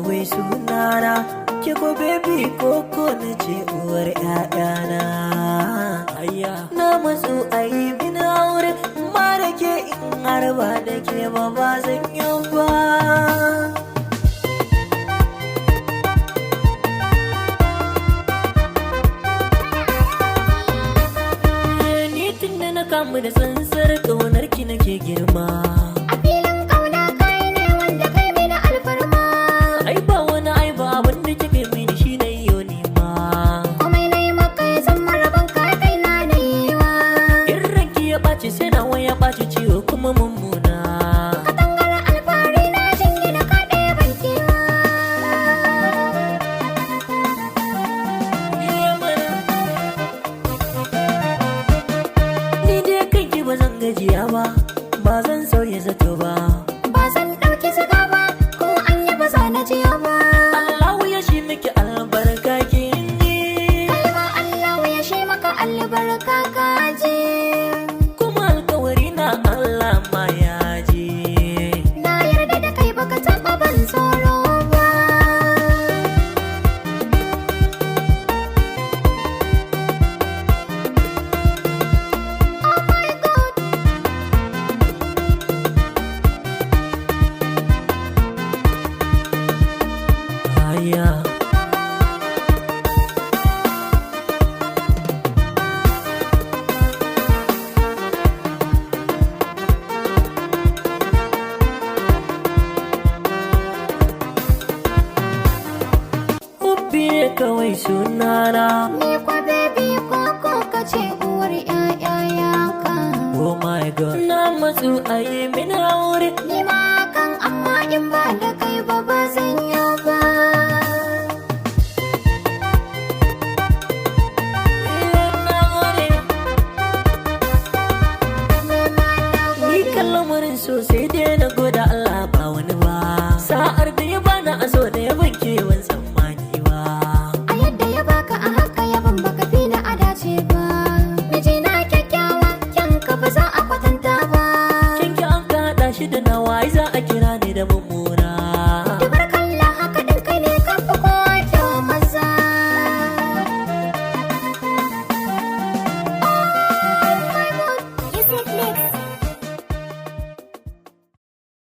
kawai sunana, ke ko baby koko na ce uwar ƴaƴana. Na matsu ayi bin aure, ma da ke in har ba da ke ba zan yi ba. Na kamu da tsantsar ƙaunar ki nake girma. A filin ƙauna kai ne wanda kai mini alfarma. Ai ba wani ai ba abin da kika mini shi na yi nema. Komai na yi maka ya zama rabon ka kai na yi wa. In ranki ya ɓaci sai nawa ya ɓaci ciwo kuma mummuna. Katangar alfahari na jingina ka ɗaya banki wa. Ni dai kanki ba zan gajiya ba, ba zan sauya zato ba. Ba zan ɗauki siga ba, ko an yi ba za na jiya ba. Allahu ya shi miki albarka kin ji. Kai ma Allah ya shi maka albarka ka ji. Kuma alkawari na Allah ma ya ji. Na yarda da kai baka taɓa ban tsoro ba. Oh my God. Aya. Ubbi ne kawai sunana. Ni kwa baby koko ka ce uwar ƴaƴaya ka. Oh my God. Na matsu ayi min aure. Ni ma kan amma in ba da kai ba zan